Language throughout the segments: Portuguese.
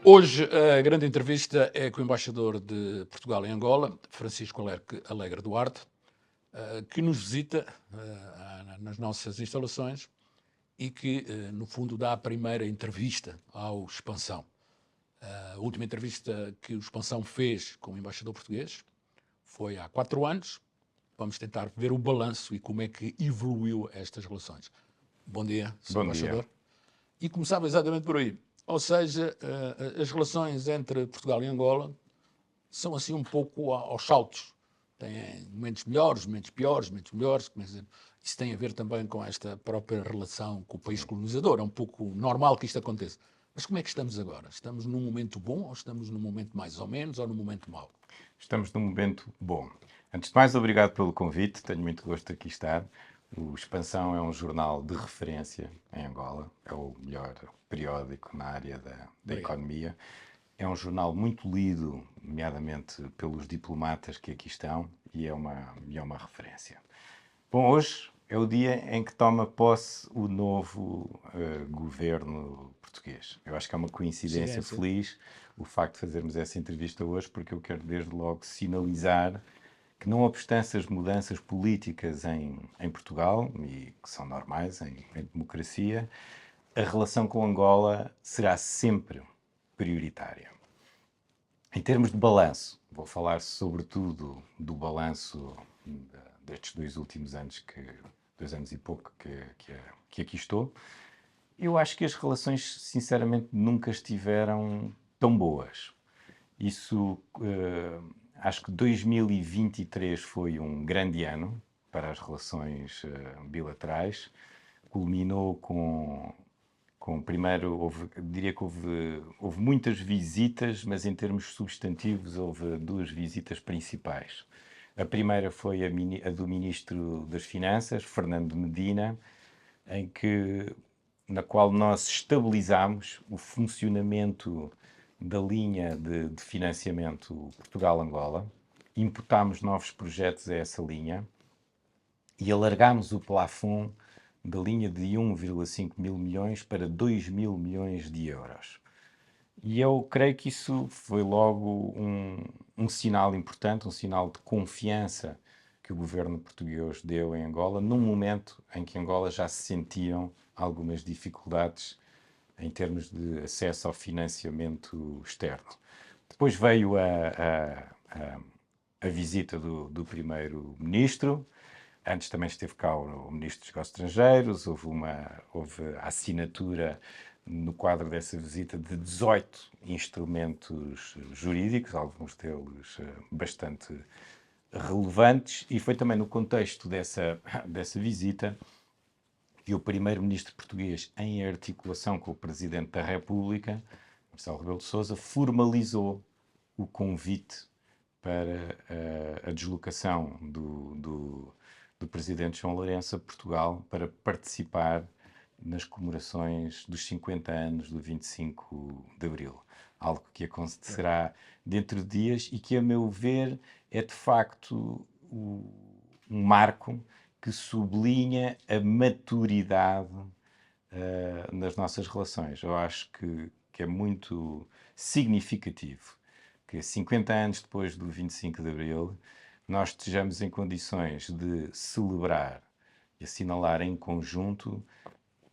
Hoje a grande entrevista é com o embaixador de Portugal em Angola, Francisco Alegre Duarte, que nos visita nas nossas instalações e que, no fundo, dá a primeira entrevista ao Expansão. A última entrevista que o Expansão fez com o embaixador português foi há 4 anos. Vamos tentar ver o balanço e como é que evoluiu estas relações. Bom dia, Sr. Bom Embaixador. dia. E começava exatamente por aí. Ou seja, as relações entre Portugal e Angola são assim um pouco aos saltos. Têm momentos melhores, momentos piores, momentos melhores. Isso tem a ver também com esta própria relação com o país colonizador. É um pouco normal que isto aconteça. Mas como é que estamos agora? Estamos num momento bom ou estamos num momento mais ou menos ou num momento mau? Estamos num momento bom. Antes de mais, obrigado pelo convite. Tenho muito gosto de aqui estar. O Expansão é um jornal de referência em Angola. É o melhor periódico na área da economia. É um jornal muito lido, nomeadamente pelos diplomatas que aqui estão, e é uma referência. Bom, hoje é o dia em que toma posse o novo governo português. Eu acho que é uma coincidência feliz o facto de fazermos essa entrevista hoje, porque eu quero desde logo sinalizar que, não obstante as mudanças políticas em Portugal, e que são normais em democracia, a relação com Angola será sempre prioritária. Em termos de balanço, vou falar sobretudo do balanço destes 2 últimos anos, 2 anos e pouco que aqui estou. Eu acho que as relações, sinceramente, nunca estiveram tão boas. Isso, acho que 2023 foi um grande ano para as relações bilaterais. Culminou primeiro, diria que houve muitas visitas, mas em termos substantivos houve 2 visitas principais. A primeira foi a do Ministro das Finanças, Fernando Medina, na qual nós estabilizámos o funcionamento da linha de financiamento Portugal-Angola, imputámos novos projetos a essa linha e alargámos o plafond da linha de 1,5 mil milhões para 2 mil milhões de euros. E eu creio que isso foi logo um sinal importante, um sinal de confiança que o governo português deu em Angola, num momento em que Angola já se sentiam algumas dificuldades em termos de acesso ao financiamento externo. Depois veio a visita do primeiro-ministro. Antes também esteve cá o Ministro dos Negócios Estrangeiros. Houve a assinatura, no quadro dessa visita, de 18 instrumentos jurídicos, alguns deles bastante relevantes, e foi também no contexto dessa visita que o primeiro-ministro português, em articulação com o Presidente da República, Marcelo Rebelo de Sousa, formalizou o convite para a deslocação do Presidente João Lourenço a Portugal para participar nas comemorações dos 50 anos do 25 de Abril. Algo que acontecerá dentro de dias e que, a meu ver, é de facto um marco que sublinha a maturidade nas nossas relações. Eu acho que é muito significativo que 50 anos depois do 25 de Abril nós estejamos em condições de celebrar e assinalar em conjunto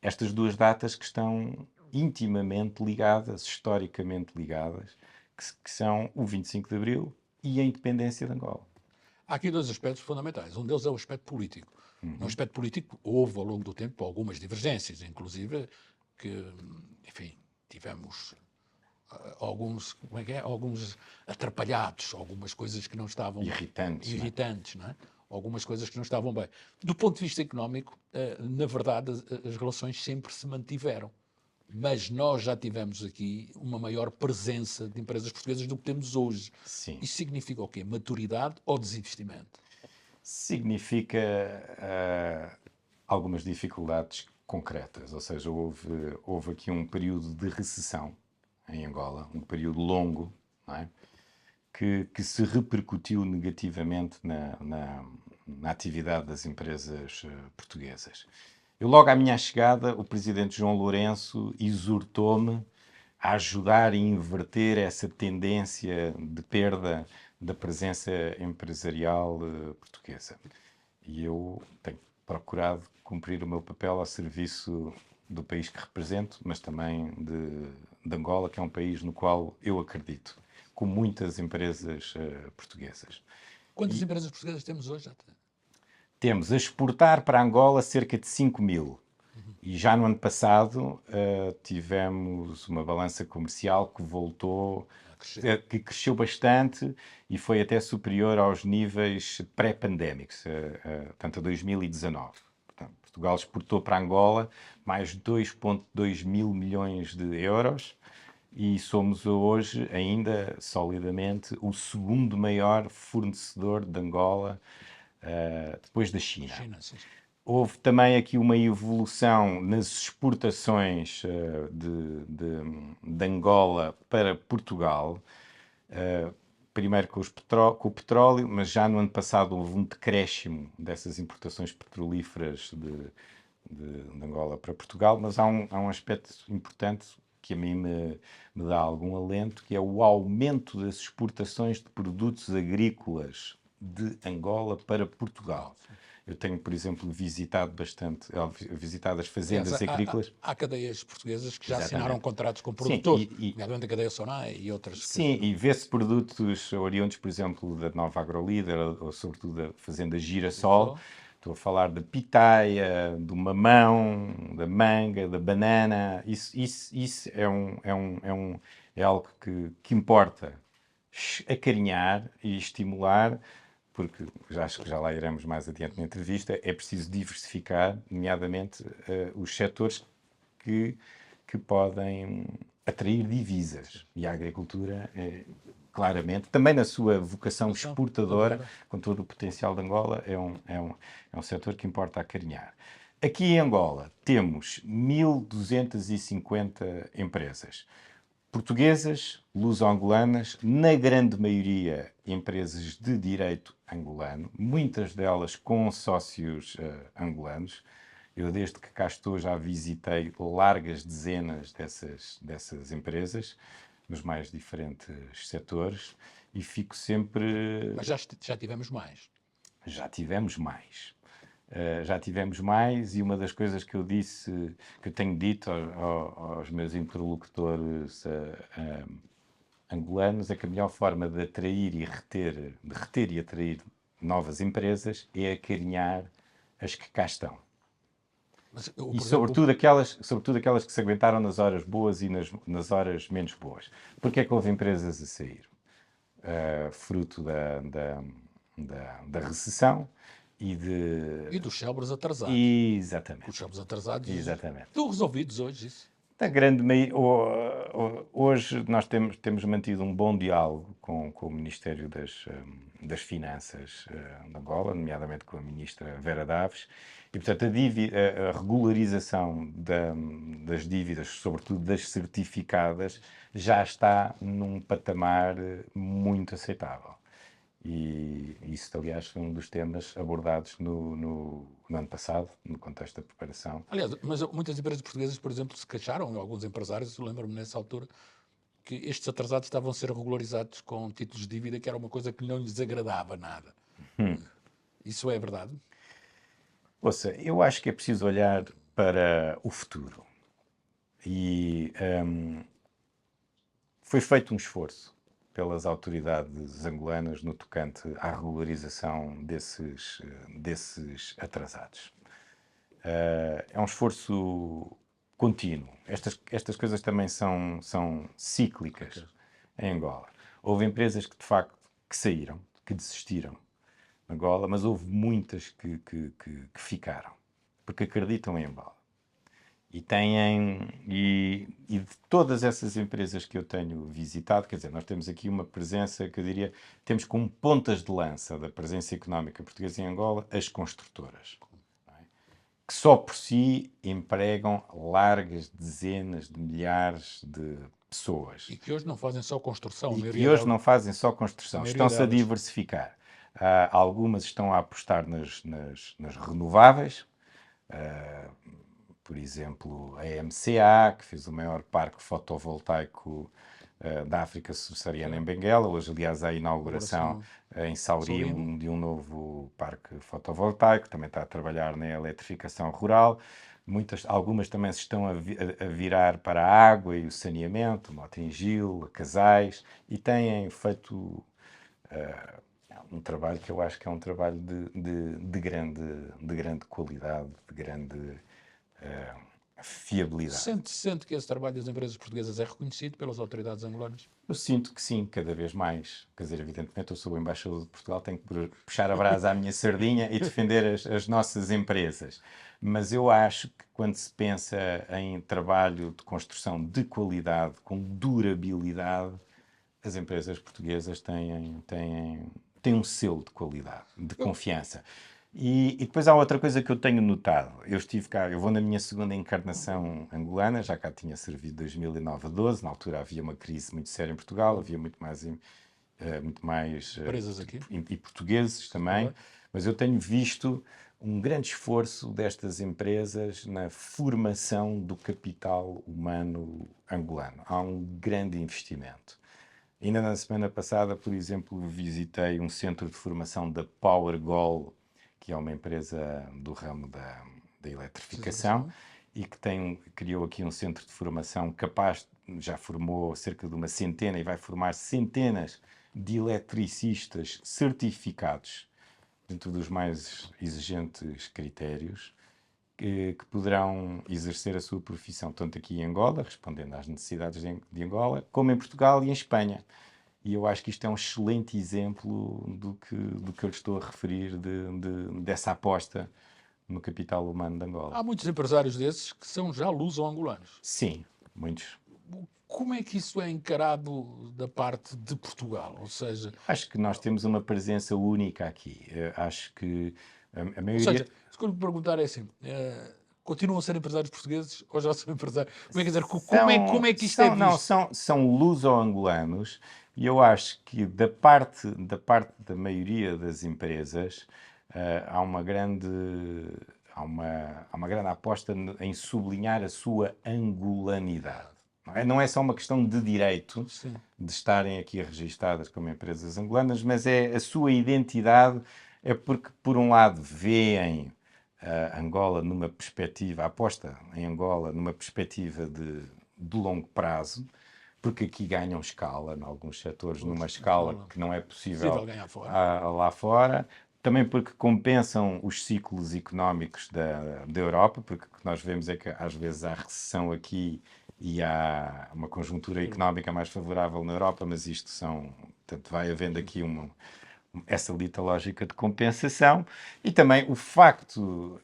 estas 2 datas que estão intimamente ligadas, historicamente ligadas, que são o 25 de Abril e a independência de Angola. Há aqui 2 aspectos fundamentais. Um deles é o aspecto político. No aspecto político, houve ao longo do tempo algumas divergências, inclusive que, enfim, tivemos alguns atrapalhados, algumas coisas que não estavam irritantes, não é? Algumas coisas que não estavam bem. Do ponto de vista económico, na verdade, as relações sempre se mantiveram. Mas nós já tivemos aqui uma maior presença de empresas portuguesas do que temos hoje. Sim. Isso significa o quê? Maturidade ou desinvestimento? Significa algumas dificuldades concretas, ou seja, houve aqui um período de recessão em Angola, um período longo, não é? que se repercutiu negativamente na atividade das empresas portuguesas. Logo à minha chegada, o Presidente João Lourenço exortou-me a ajudar a inverter essa tendência de perda da presença empresarial portuguesa. E eu tenho procurado cumprir o meu papel ao serviço do país que represento, mas também de Angola, que é um país no qual eu acredito, com muitas empresas portuguesas. Quantas empresas portuguesas temos hoje? Temos a exportar para Angola cerca de 5.000. E já no ano passado tivemos uma balança comercial que voltou, que cresceu bastante e foi até superior aos níveis pré-pandémicos, portanto a 2019. Portanto, Portugal exportou para Angola mais de 2,2 mil milhões de euros e somos hoje ainda solidamente o segundo maior fornecedor de Angola depois da China. Houve também aqui uma evolução nas exportações de Angola para Portugal, primeiro com o petróleo, mas já no ano passado houve um decréscimo dessas importações petrolíferas de Angola para Portugal, mas há um aspecto importante que a mim me dá algum alento, que é o aumento das exportações de produtos agrícolas de Angola para Portugal. Eu tenho, por exemplo, visitado as fazendas agrícolas. Há cadeias portuguesas que já Exatamente. assinaram contratos com produtores, nomeadamente a cadeia Sonai e outras. Sim, e vê-se produtos oriundos, por exemplo, da Nova Agrolíder, ou sobretudo da fazenda Girassol. Estou a falar da pitaia, do mamão, da manga, da banana. Isso é algo que importa acarinhar e estimular, porque acho que já lá iremos mais adiante na entrevista. É preciso diversificar, nomeadamente, os setores que podem atrair divisas. E a agricultura, claramente, também na sua vocação exportadora, com todo o potencial de Angola, é um setor que importa acarinhar. Aqui em Angola temos 1.250 empresas. Portuguesas, luso-angolanas, na grande maioria empresas de direito angolano, muitas delas com sócios angolanos. Eu, desde que cá estou, já visitei largas dezenas dessas empresas, nos mais diferentes setores, e fico sempre... Mas já tivemos mais. Já tivemos mais. Já tivemos mais, e uma das coisas que eu tenho dito aos meus interlocutores angolanos, é que a melhor forma de atrair e reter e atrair novas empresas é acarinhar as que cá estão. E sobretudo aquelas que se aguentaram nas horas boas e nas horas menos boas. Porque é que houve empresas a sair? Fruto da recessão e dos célebres atrasados. Exatamente. Os célebres atrasados. Exatamente. Estão resolvidos hoje isso? Hoje nós temos mantido um bom diálogo com o Ministério das Finanças de Angola, nomeadamente com a ministra Vera Daves, e, portanto, a regularização das dívidas, sobretudo das certificadas, já está num patamar muito aceitável. E isso, aliás, foi um dos temas abordados no ano passado, no contexto da preparação. Aliás, mas muitas empresas portuguesas, por exemplo, se queixaram, alguns empresários, eu lembro-me nessa altura, que estes atrasados estavam a ser regularizados com títulos de dívida, que era uma coisa que não lhes agradava nada. Isso é verdade? Ouça, eu acho que é preciso olhar para o futuro. E foi feito um esforço pelas autoridades angolanas no tocante à regularização desses atrasados. É um esforço contínuo. Estas coisas também são cíclicas em Angola. Houve empresas que, de facto, que saíram, que desistiram de Angola, mas houve muitas que ficaram, porque acreditam em Angola. E de todas essas empresas que eu tenho visitado, quer dizer, nós temos aqui uma presença que eu diria, temos como pontas de lança da presença económica portuguesa em Angola as construtoras, que só por si empregam largas dezenas de milhares de pessoas. E que hoje não fazem só construção. Não fazem só construção, estão-se a diversificar. Algumas estão a apostar nas renováveis, por exemplo, a MCA, que fez o maior parque fotovoltaico da África subsaariana em Benguela. Hoje, aliás, há a inauguração em Saurimo de um novo parque fotovoltaico. Também está a trabalhar na eletrificação rural. Algumas também se estão a virar para a água e o saneamento, o Mota-Engil, Casais, e têm feito um trabalho que eu acho que é um trabalho de grande qualidade, de grande fiabilidade. Sente que esse trabalho das empresas portuguesas é reconhecido pelas autoridades angolanas? Eu sinto que sim, cada vez mais. Quer dizer, evidentemente, eu sou o embaixador de Portugal, tenho que puxar a brasa à minha sardinha e defender as nossas empresas. Mas eu acho que quando se pensa em trabalho de construção de qualidade, com durabilidade, as empresas portuguesas têm um selo de qualidade, de confiança. E depois há outra coisa que eu tenho notado. Eu estive cá, eu vou na minha segunda encarnação angolana, já cá tinha servido de 2009 a 12. Na altura havia uma crise muito séria em Portugal, havia muito mais Empresas aqui. e portugueses também. Mas eu tenho visto um grande esforço destas empresas na formação do capital humano angolano. Há um grande investimento. Ainda na semana passada, por exemplo, visitei um centro de formação da PowerGol, que é uma empresa do ramo da eletrificação e que criou aqui um centro de formação capaz, já formou cerca de uma centena e vai formar centenas de eletricistas certificados dentro dos mais exigentes critérios que poderão exercer a sua profissão, tanto aqui em Angola, respondendo às necessidades de Angola, como em Portugal e em Espanha. E eu acho que isto é um excelente exemplo do que eu lhe estou a referir, dessa aposta no capital humano de Angola. Há muitos empresários desses que são já luso-angolanos. Sim, muitos. Como é que isso é encarado da parte de Portugal? Ou seja, acho que nós temos uma presença única aqui. Acho que a maioria... Ou seja, se eu lhe perguntar é assim, continuam a ser empresários portugueses ou já são empresários? Como é, quer dizer, como é que isto é visto? Não, são luso-angolanos e eu acho que da parte da maioria das empresas há uma grande aposta em sublinhar a sua angolanidade. Não é só uma questão de direito de estarem aqui registadas como empresas angolanas, mas é a sua identidade, é porque, por um lado, veem Angola numa perspectiva, a aposta em Angola numa perspectiva de longo prazo, porque aqui ganham escala, em alguns setores, numa escala que não é possível ganhar fora. Lá fora. Também porque compensam os ciclos económicos da Europa, porque o que nós vemos é que às vezes há recessão aqui e há uma conjuntura económica mais favorável na Europa, mas portanto, vai havendo aqui essa dita lógica de compensação. E também o facto,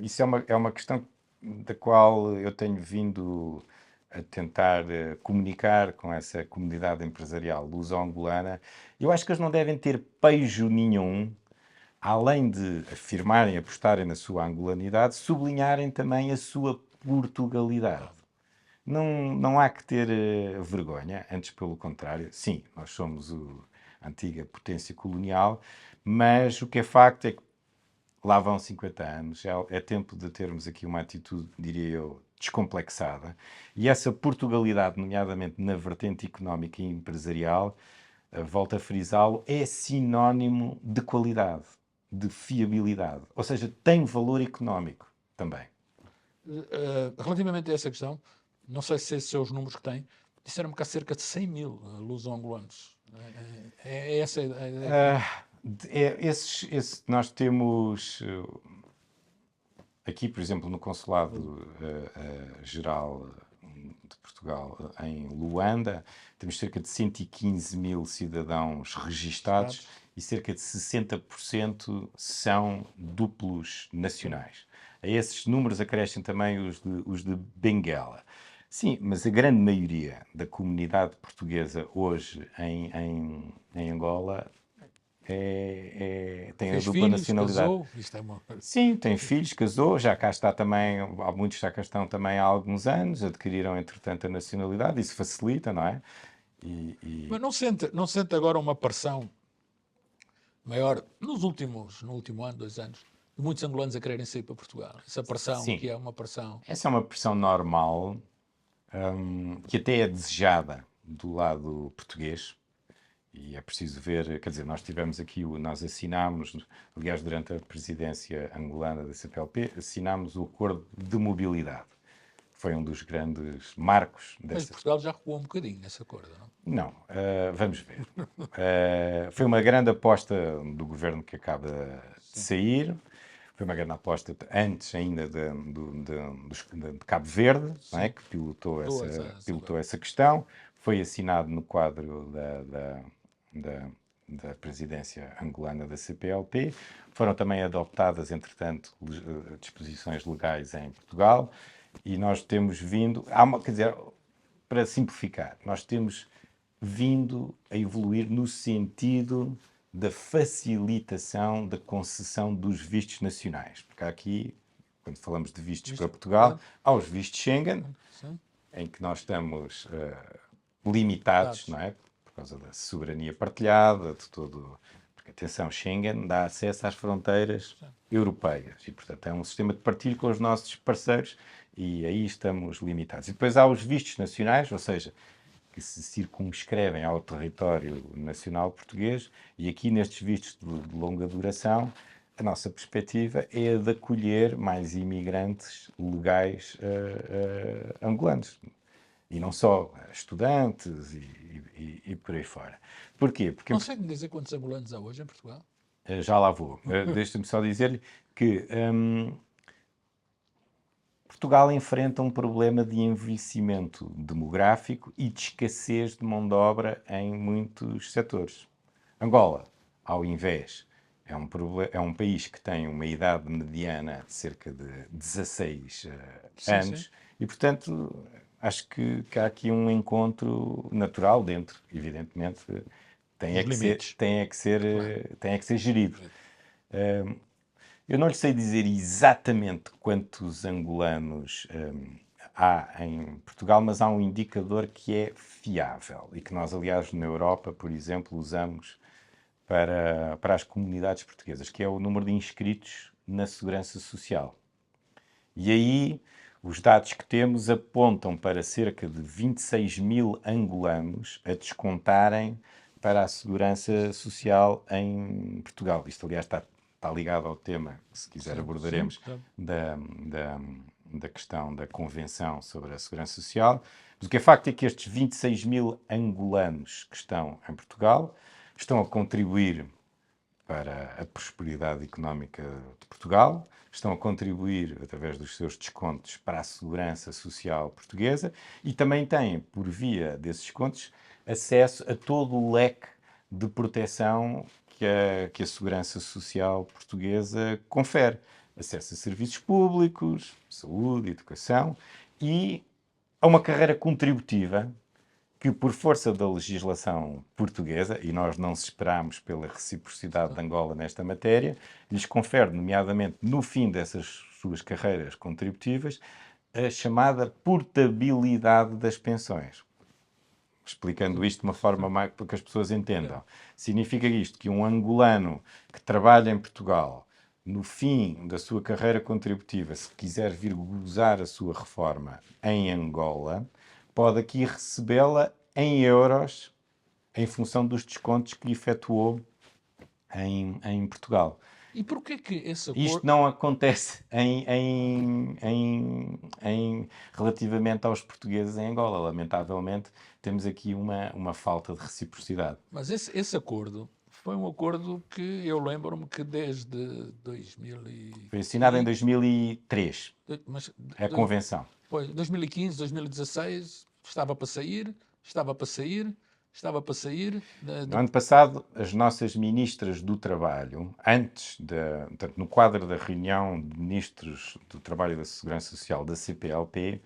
isso é uma questão da qual eu tenho vindo a tentar comunicar com essa comunidade empresarial luso-angolana. Eu acho que eles não devem ter pejo nenhum, além de afirmarem, apostarem na sua angolanidade, sublinharem também a sua Portugalidade. Não há que ter vergonha, antes pelo contrário. Sim, nós somos a antiga potência colonial, mas o que é facto é que lá vão 50 anos, é tempo de termos aqui uma atitude, diria eu, descomplexada. E essa Portugalidade, nomeadamente na vertente económica e empresarial, volto a frisá-lo, é sinónimo de qualidade, de fiabilidade. Ou seja, tem valor económico também. Relativamente a essa questão, não sei se esses são os números que têm, disseram-me que há cerca de 100 mil luso-angolanos. É essa a ideia? Nós temos aqui, por exemplo, no Consulado Geral de Portugal em Luanda, temos cerca de 115 mil cidadãos registados e cerca de 60% são duplos nacionais. A esses números acrescem também os de Benguela. Sim, mas a grande maioria da comunidade portuguesa hoje em Angola tem a dupla nacionalidade. Casou, isto é uma... Sim, tem filhos, casou, já cá está também, muitos já cá estão também há alguns anos, adquiriram entretanto a nacionalidade, isso facilita, não é? Mas não sente agora uma pressão maior no último ano, 2 anos, de muitos angolanos a quererem sair para Portugal. Essa pressão, Sim. que é uma pressão... Essa é uma pressão normal, que até é desejada do lado português. E é preciso ver, quer dizer, nós tivemos aqui, nós assinámos, aliás, durante a presidência angolana da CPLP, assinámos o acordo de mobilidade. Foi um dos grandes marcos Mas dessa... Portugal já recuou um bocadinho nesse acordo, não? Não, vamos ver. Foi uma grande aposta do governo que acaba de sair. Foi uma grande aposta antes ainda de Cabo Verde, não é? Que pilotou essa questão. Foi assinado no quadro da presidência angolana da CPLP. Foram também adoptadas, entretanto, disposições legais em Portugal. E nós temos vindo... quer dizer, para simplificar, nós temos vindo a evoluir no sentido da facilitação da concessão dos vistos nacionais. Porque há aqui, quando falamos de vistos para Portugal, há os vistos Schengen, em que nós estamos limitados, não é? Por causa da soberania partilhada, de todo... Porque, atenção, Schengen dá acesso às fronteiras europeias e, portanto, é um sistema de partilho com os nossos parceiros e aí estamos limitados. E depois há os vistos nacionais, ou seja, que se circunscrevem ao território nacional português, e aqui nestes vistos de longa duração, a nossa perspectiva é a de acolher mais imigrantes legais angolanos. E não só estudantes e por aí fora. Porquê? Porque Consegue-me dizer quantos angolanos há hoje em Portugal? já lá vou. Deixa-me só dizer-lhe que Portugal enfrenta um problema de envelhecimento demográfico e de escassez de mão de obra em muitos setores. Angola, ao invés, é um país que tem uma idade mediana de cerca de 16 anos Sim. e, portanto, acho que há aqui um encontro natural dentro, evidentemente, tem é que ser gerido. Eu não lhe sei dizer exatamente quantos angolanos há em Portugal, mas há um indicador que é fiável e que nós, aliás, na Europa, por exemplo, usamos para as comunidades portuguesas, que é o número de inscritos na Segurança Social. E aí, os dados que temos apontam para cerca de 26 mil angolanos a descontarem para a Segurança Social em Portugal. Isto, aliás, está ligado ao tema que, se quiser, abordaremos da questão da Convenção sobre a Segurança Social. Mas o que é facto é que estes 26 mil angolanos que estão em Portugal estão a contribuir para a prosperidade económica de Portugal, estão a contribuir, através dos seus descontos, para a segurança social portuguesa e também têm, por via desses descontos, acesso a todo o leque de proteção que a segurança social portuguesa confere. Acesso a serviços públicos, saúde, educação e a uma carreira contributiva que, por força da legislação portuguesa, e nós não se esperamos pela reciprocidade de Angola nesta matéria, lhes confere, nomeadamente no fim dessas suas carreiras contributivas, a chamada portabilidade das pensões. Explicando isto de uma forma mais para que as pessoas entendam. Significa isto, que um angolano que trabalha em Portugal, no fim da sua carreira contributiva, se quiser vir gozar a sua reforma em Angola, pode aqui recebê-la em euros, em função dos descontos que efetuou em Portugal. E porquê que esse acordo... Isto não acontece relativamente aos portugueses em Angola. Lamentavelmente, temos aqui uma falta de reciprocidade. Mas esse acordo foi um acordo que eu lembro-me que desde 2000 e... Foi assinado em 2003, Mas, a Convenção. Foi 2015, 2016, estava para sair. No ano passado, as nossas ministras do Trabalho, portanto, no quadro da reunião de ministros do Trabalho e da Segurança Social da CPLP,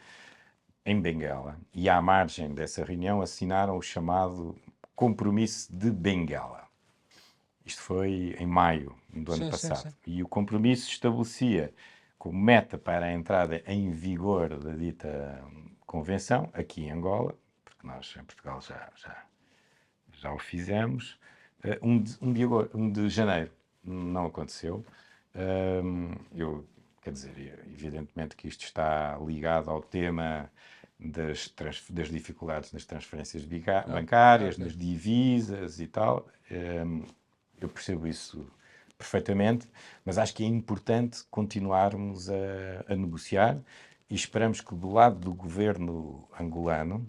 em Benguela, e à margem dessa reunião assinaram o chamado Compromisso de Benguela. Isto foi em maio do ano passado. E o compromisso estabelecia como meta para a entrada em vigor da dita convenção, aqui em Angola, porque nós em Portugal já o fizemos, 1 de janeiro. Não aconteceu. Quer dizer, evidentemente que isto está ligado ao tema das dificuldades nas transferências bancárias, nas divisas e tal. Eu percebo isso perfeitamente, mas acho que é importante continuarmos a negociar e esperamos que do lado do governo angolano,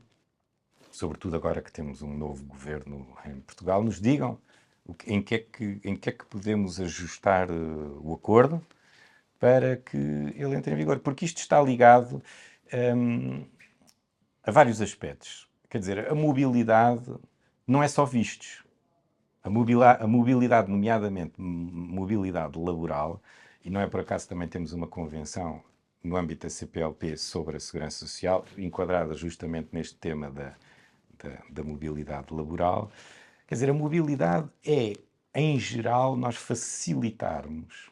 sobretudo agora que temos um novo governo em Portugal, nos digam em que é que podemos ajustar o acordo para que ele entre em vigor. Porque isto está ligado a vários aspectos. Quer dizer, a mobilidade não é só vistos. A mobilidade, nomeadamente mobilidade laboral, e não é por acaso também temos uma convenção no âmbito da CPLP sobre a segurança social, enquadrada justamente neste tema da mobilidade laboral. Quer dizer, a mobilidade é, em geral, nós facilitarmos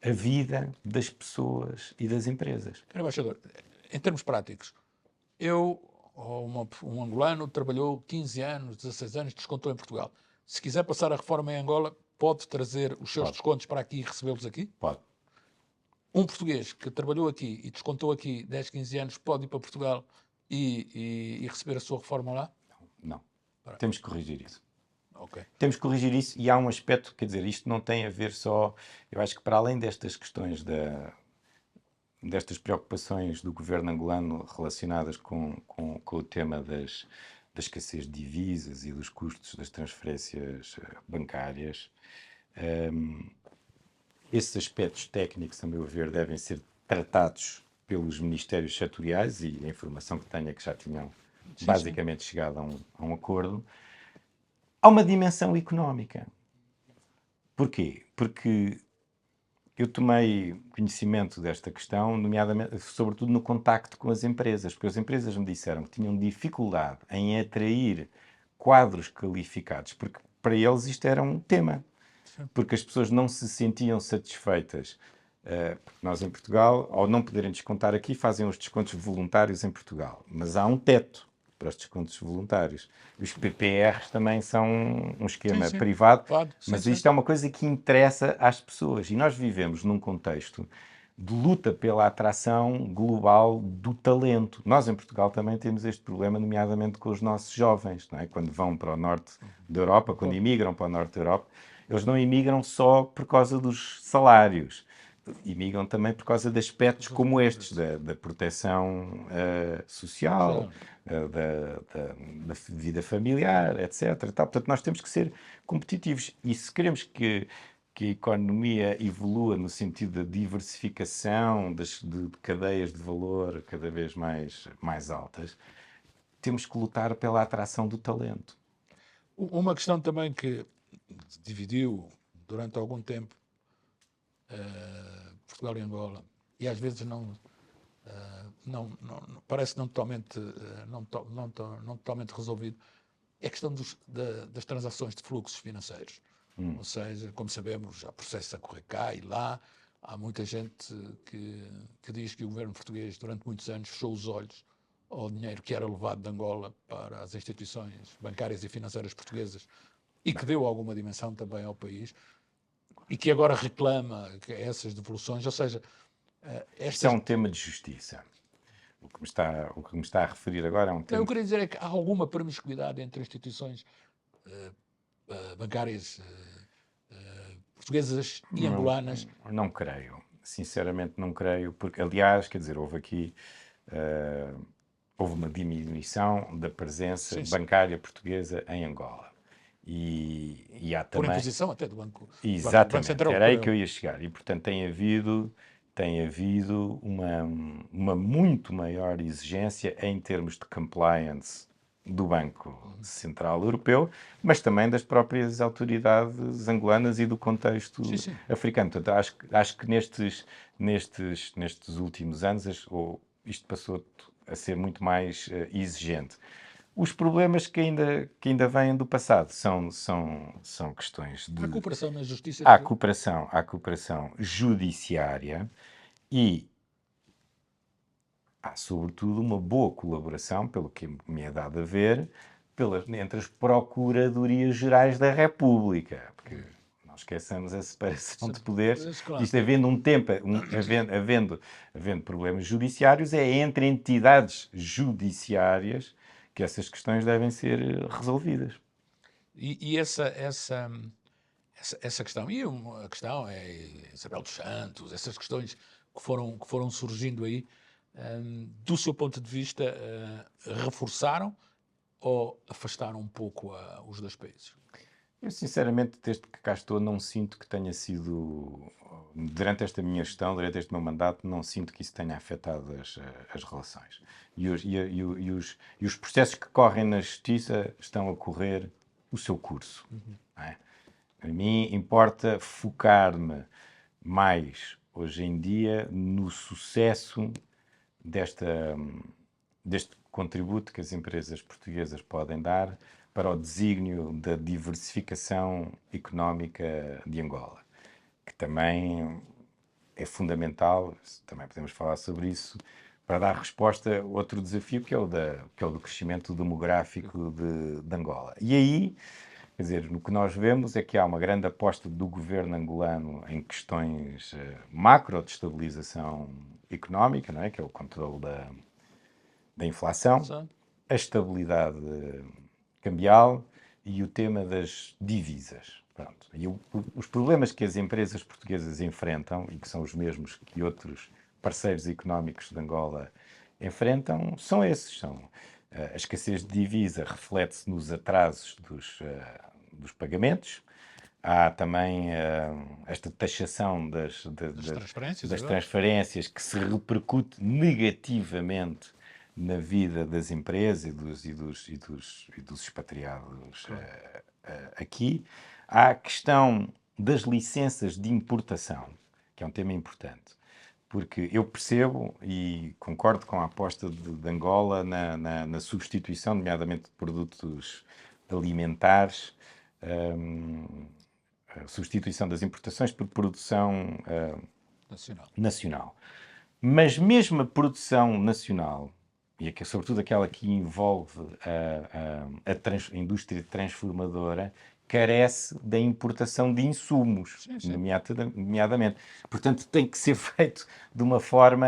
a vida das pessoas e das empresas. Senhor Embaixador, em termos práticos, um angolano, trabalhou 15 anos, 16 anos, descontou em Portugal. Se quiser passar a reforma em Angola, pode trazer os seus descontos para aqui e recebê-los aqui? Pode. Um português que trabalhou aqui e descontou aqui 10, 15 anos, pode ir para Portugal e receber a sua reforma lá? Não. Temos que corrigir isso. Okay. Temos que corrigir isso e há um aspecto, quer dizer, isto não tem a ver só... Eu acho que para além destas questões destas preocupações do governo angolano relacionadas com o tema da escassez de divisas e dos custos das transferências bancárias, esses aspectos técnicos, a meu ver, devem ser tratados pelos ministérios setoriais e a informação que tenho é que já tinham basicamente chegado a um acordo. Há uma dimensão económica. Porquê? Porque eu tomei conhecimento desta questão, nomeadamente, sobretudo no contacto com as empresas, porque as empresas me disseram que tinham dificuldade em atrair quadros qualificados, porque para eles isto era um tema. Porque as pessoas não se sentiam satisfeitas. Porque nós em Portugal, ao não poderem descontar aqui, fazem os descontos voluntários em Portugal. Mas há um teto para os descontos voluntários. Os PPRs também são um esquema privado, mas isto é uma coisa que interessa às pessoas. E nós vivemos num contexto de luta pela atração global do talento. Nós em Portugal também temos este problema, nomeadamente com os nossos jovens, não é? Quando vão para o norte da Europa, quando imigram para o norte da Europa, eles não imigram só por causa dos salários. Imigram também por causa de aspectos como estes, da proteção social, da vida familiar, etc. Portanto, nós temos que ser competitivos. E se queremos que a economia evolua no sentido da diversificação de cadeias de valor cada vez mais altas, temos que lutar pela atração do talento. Uma questão também que dividiu durante algum tempo Portugal e Angola, e às vezes parece não totalmente resolvido, é a questão das transações de fluxos financeiros. Ou seja, como sabemos, há processos a correr cá e lá. Há muita gente que diz que o governo português, durante muitos anos, fechou os olhos ao dinheiro que era levado de Angola para as instituições bancárias e financeiras portuguesas e que deu alguma dimensão também ao país e que agora reclama essas devoluções. Ou seja, Isto é um tema de justiça. O que me está a referir agora é um tema... Eu queria dizer é que há alguma promiscuidade entre instituições bancárias portuguesas e angolanas. Não creio. Sinceramente não creio, porque, aliás, quer dizer, houve uma diminuição da presença bancária portuguesa em Angola. E há também... Por imposição até do Banco Exatamente, Central. era aí que eu ia chegar. E, portanto, tem havido uma muito maior exigência em termos de compliance do Banco Central Europeu, mas também das próprias autoridades angolanas e do contexto africano. Portanto, acho que nestes últimos anos isto passou a ser muito mais exigente. Os problemas que ainda vêm do passado são questões de... Há cooperação na justiça? Há cooperação judiciária e há, sobretudo, uma boa colaboração, pelo que me é dado a ver, entre as Procuradorias Gerais da República. Porque esqueçamos a separação de Sim, poderes. claro. Isto havendo um tempo, havendo problemas judiciários, é entre entidades judiciárias que essas questões devem ser resolvidas. E essa questão, e a questão é Isabel dos Santos, essas questões que foram surgindo aí, do seu ponto de vista, reforçaram ou afastaram um pouco os dois países? Eu, sinceramente, desde que cá estou, não sinto que tenha sido, durante esta minha gestão, durante este meu mandato, não sinto que isso tenha afetado as relações. E os processos que correm na justiça estão a correr o seu curso. Não é? A mim importa focar-me mais, hoje em dia, no sucesso desta, deste contributo que as empresas portuguesas podem dar para o desígnio da diversificação económica de Angola, que também é fundamental, também podemos falar sobre isso, para dar resposta a outro desafio que é o do crescimento demográfico de Angola. E aí, quer dizer, o que nós vemos é que há uma grande aposta do governo angolano em questões macro de estabilização económica, não é? Que é o controle da inflação, Sim. a estabilidade cambial e o tema das divisas. Pronto. E os problemas que as empresas portuguesas enfrentam, e que são os mesmos que outros parceiros económicos de Angola enfrentam, são esses. A escassez de divisa reflete-se nos atrasos dos pagamentos. Há também esta taxação Transferências das agora? transferências que se repercute negativamente na vida das empresas e dos expatriados Claro. aqui. Há a questão das licenças de importação, que é um tema importante, porque eu percebo e concordo com a aposta de Angola na substituição, nomeadamente de produtos alimentares, a substituição das importações por produção Nacional. nacional. Mas mesmo a produção nacional, e aqui, sobretudo aquela que envolve a indústria transformadora, carece da importação de insumos, Sim, sim. nomeadamente. Portanto, tem que ser feito de uma forma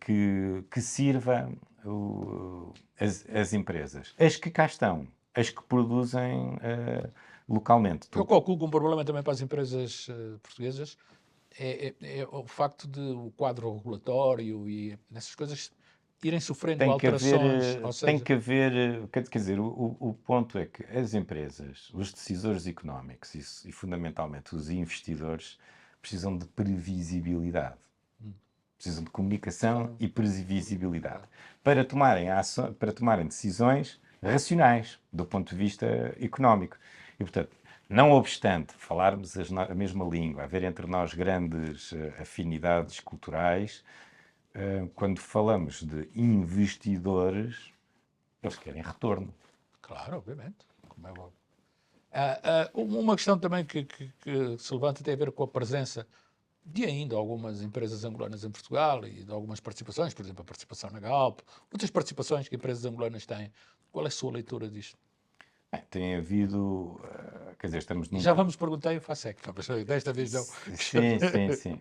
que sirva as empresas. As que cá estão, as que produzem localmente. Eu calculo que um problema também para as empresas portuguesas é o facto de o quadro regulatório e essas coisas irem sofrendo alterações, ou Tem seja, que haver, quer dizer, o ponto é que as empresas, os decisores económicos e fundamentalmente os investidores precisam de previsibilidade. Precisam de comunicação claro, e previsibilidade claro. para tomarem decisões racionais do ponto de vista económico. E, portanto, não obstante falarmos a mesma língua, haver entre nós grandes afinidades culturais, quando falamos de investidores, eles querem retorno. Claro, obviamente. Como é óbvio. Uma questão também que se levanta tem a ver com a presença de ainda algumas empresas angolanas em Portugal e de algumas participações, por exemplo, a participação na Galp, outras participações que empresas angolanas têm. Qual é a sua leitura disto? Bem, tem havido, quer dizer, estamos E num. já vamos perguntar e o FASEC, mas desta vez não. Sim, sim, sim.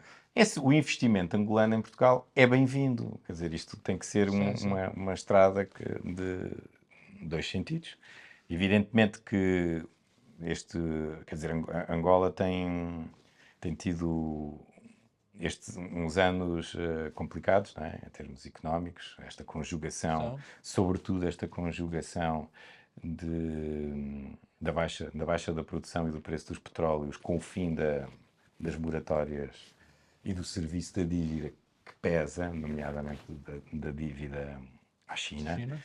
O investimento angolano em Portugal é bem-vindo. Quer dizer, isto tem que ser Sim, sim. uma estrada de dois sentidos. Evidentemente que quer dizer, Angola tem tido uns anos complicados, não é? Em termos económicos, esta conjugação, São, sobretudo esta conjugação da baixa da produção e do preço dos petróleos com o fim das moratórias e do serviço da dívida que pesa, nomeadamente da dívida à China, China,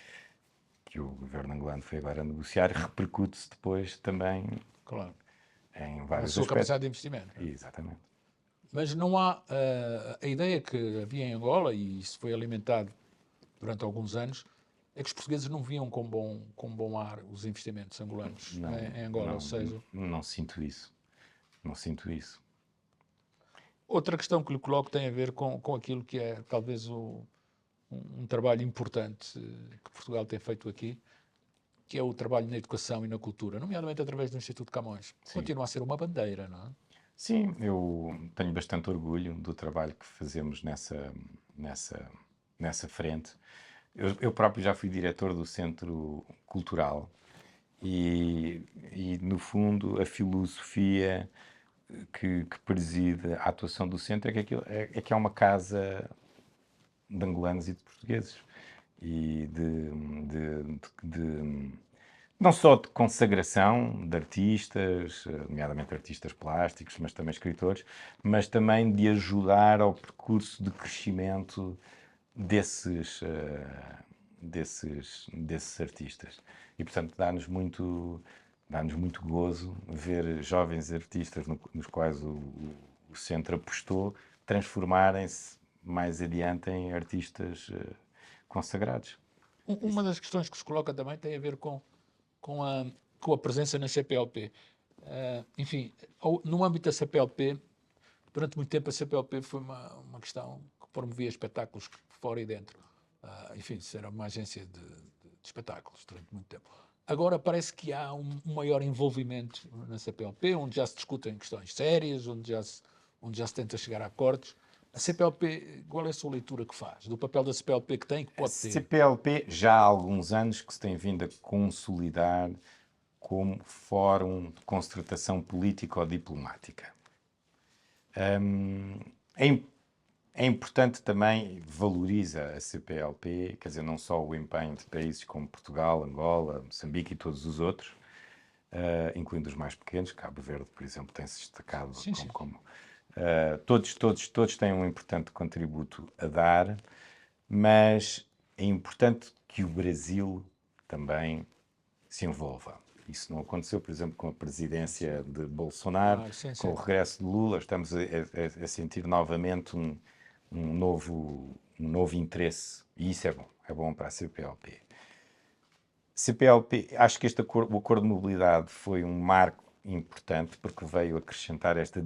que o governo angolano foi agora negociar, repercute-se depois também claro. em Na vários sua aspectos. capacidade de investimento. Não é? Exatamente. Mas não há a ideia que havia em Angola, e isso foi alimentado durante alguns anos, é que os portugueses não viam com bom ar os investimentos angolanos Não, em Angola. Ou seja, não sinto isso. Não sinto isso. outra questão que lhe coloco tem a ver com aquilo que é talvez um trabalho importante que Portugal tem feito aqui, que é o trabalho na educação e na cultura, nomeadamente através do Instituto Camões, Sim. continua a ser uma bandeira, não é? Sim, eu tenho bastante orgulho do trabalho que fazemos nessa frente. Eu próprio já fui diretor do Centro Cultural e, no fundo, a filosofia que preside a atuação do centro é que, é que é uma casa de angolanos e de portugueses. E não só de consagração de artistas, nomeadamente artistas plásticos, mas também escritores, mas também de ajudar ao percurso de crescimento desses artistas. E, portanto, dá-nos muito gozo ver jovens artistas nos quais o centro apostou transformarem-se mais adiante em artistas consagrados. Uma das questões que se coloca também tem a ver com a, com a presença na CPLP. Enfim, no âmbito da CPLP, durante muito tempo a CPLP foi uma questão que promovia espetáculos fora e dentro. Enfim, isso era uma agência de espetáculos durante muito tempo. Agora parece que há um maior envolvimento na CPLP, onde já se discutem questões sérias, onde já se tenta chegar a acordos. A CPLP, qual é a sua leitura que faz? Do papel da CPLP que tem, que A pode ter? CPLP já há alguns anos que se tem vindo a consolidar como fórum de concertação político-diplomática. É importante também, valoriza a CPLP, quer dizer, não só o empenho de países como Portugal, Angola, Moçambique e todos os outros, incluindo os mais pequenos. Cabo Verde, por exemplo, tem-se destacado Sim, sim. todos têm um importante contributo a dar, mas é importante que o Brasil também se envolva. Isso não aconteceu, por exemplo, com a presidência de Bolsonaro, Sim, com sim. o regresso de Lula. Estamos a sentir novamente um novo interesse, e isso é bom para a CPLP. CPLP, acho que o acordo de mobilidade foi um marco importante porque veio acrescentar esta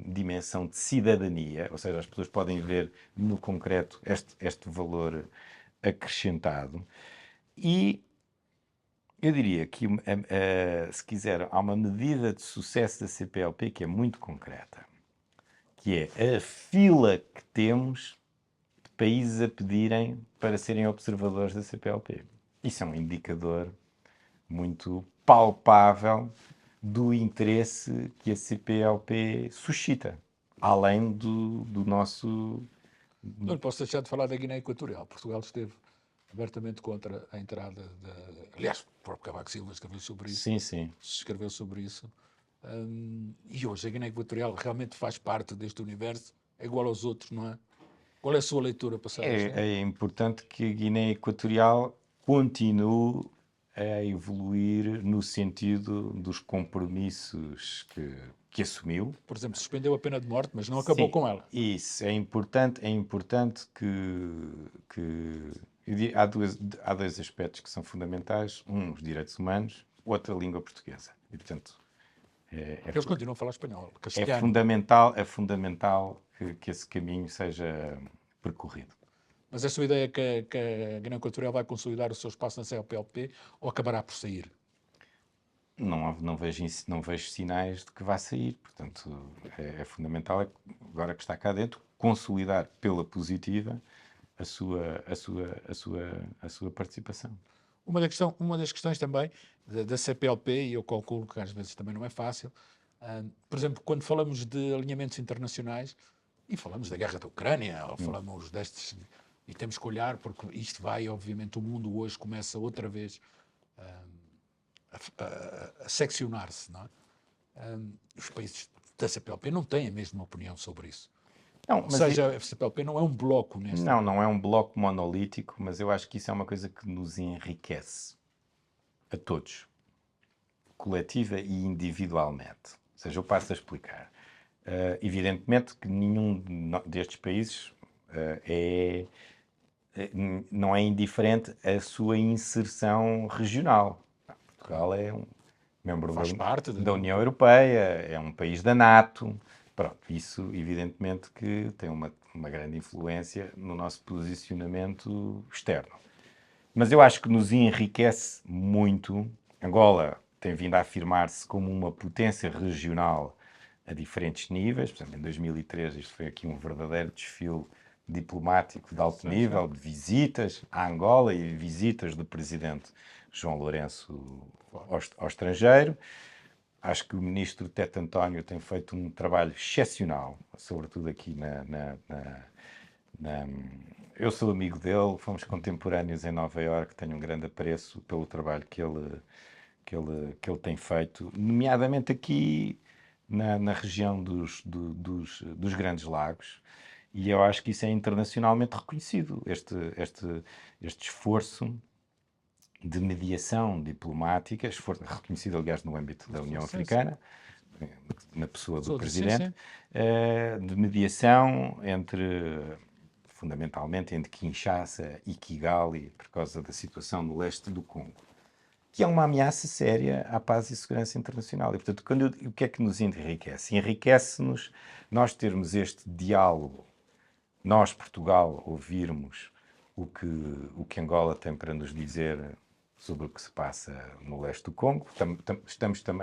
dimensão de cidadania, ou seja, as pessoas podem ver no concreto este valor acrescentado. E eu diria que, se quiser, há uma medida de sucesso da CPLP que é muito concreta, que é a fila que temos de países a pedirem para serem observadores da CPLP. Isso é um indicador muito palpável do interesse que a CPLP suscita, além do nosso... Não posso deixar de falar da Guiné Equatorial. Portugal esteve abertamente contra a entrada aliás, o próprio Cavaco Silva escreveu sobre isso. Sim, sim. Escreveu sobre isso. E hoje a Guiné Equatorial realmente faz parte deste universo, é igual aos outros, não é? Qual é a sua leitura passada isto? É importante que a Guiné Equatorial continue a evoluir no sentido dos compromissos que assumiu. Por exemplo, suspendeu a pena de morte, mas não acabou Sim, com ela. isso é importante há dois aspectos que são fundamentais: um, os direitos humanos, outro, a língua portuguesa. E, portanto, Porque eles continuam a falar espanhol, é castelhano. fundamental que esse caminho seja percorrido. Mas é a sua ideia que a Guiné Equatorial vai consolidar o seu espaço na CPLP ou acabará por sair? Não vejo sinais de que vá sair. Portanto, é fundamental, agora que está cá dentro, consolidar pela positiva a sua participação. Uma das questões também da CPLP, e eu calculo que às vezes também não é fácil, por exemplo, quando falamos de alinhamentos internacionais, e falamos da guerra da Ucrânia, ou falamos destes, e temos que olhar, porque isto vai, obviamente, o mundo hoje começa outra vez a seccionar-se, não é? Os países da CPLP não têm a mesma opinião sobre isso. Não, Ou seja, a CPLP não é um bloco nesta. não é um bloco monolítico, mas eu acho que isso é uma coisa que nos enriquece a todos, coletiva e individualmente. Ou seja, eu passo a explicar. Evidentemente que nenhum destes países não é indiferente a sua inserção regional. Portugal é um membro Faz parte da União Europeia, é um país da NATO. Pronto, isso evidentemente que tem uma grande influência no nosso posicionamento externo. Mas eu acho que nos enriquece muito. Angola tem vindo a afirmar-se como uma potência regional a diferentes níveis. Por exemplo, em 2003 isto foi aqui um verdadeiro desfile diplomático de alto nível, de visitas a Angola e visitas do presidente João Lourenço ao estrangeiro. Acho que o ministro Tete António tem feito um trabalho excepcional, sobretudo aqui na- Eu sou amigo dele, fomos contemporâneos em Nova Iorque, tenho um grande apreço pelo trabalho que ele tem feito, nomeadamente aqui na região dos Grandes Lagos, e eu acho que isso é internacionalmente reconhecido, este esforço de mediação diplomática, esforço reconhecido, aliás, no âmbito da União Sim, Africana, na pessoa do sim, presidente, sim. de mediação fundamentalmente, entre Kinshasa e Kigali, por causa da situação no leste do Congo, que é uma ameaça séria à paz e segurança internacional. E, portanto, o que é que nos enriquece? Enriquece-nos nós termos este diálogo, nós, Portugal, ouvirmos o que Angola tem para nos dizer sobre o que se passa no leste do Congo.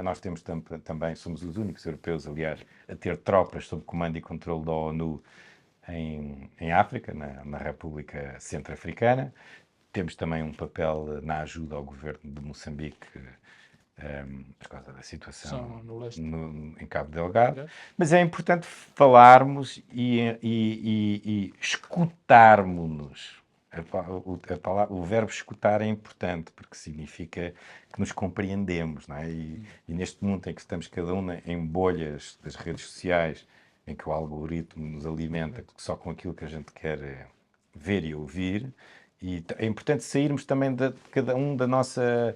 Nós temos também, somos os únicos europeus, aliás, a ter tropas sob comando e controle da ONU em África, na República Centro-Africana. Temos também um papel na ajuda ao governo de Moçambique, por causa da situação São no leste. em Cabo Delgado. Mas é importante falarmos e escutarmos-nos. O verbo escutar é importante, porque significa que nos compreendemos, não é? E neste mundo em que estamos cada um em bolhas das redes sociais, em que o algoritmo nos alimenta só com aquilo que a gente quer ver e ouvir, e é importante sairmos também de cada um da nossa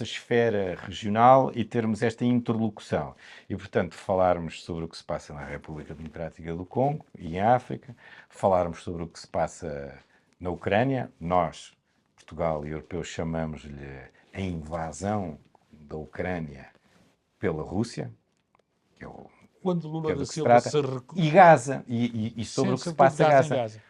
esfera regional e termos esta interlocução. E, portanto, falarmos sobre o que se passa na República Democrática do Congo e em África, falarmos sobre o que se passa na Ucrânia. Nós, Portugal e europeus, chamamos-lhe a invasão da Ucrânia pela Rússia, que é o Quando que Lula é da do que se Silva trata, se e Gaza, e sobre Sim, o que se sobretudo passa a Gaza em Gaza. Gaza.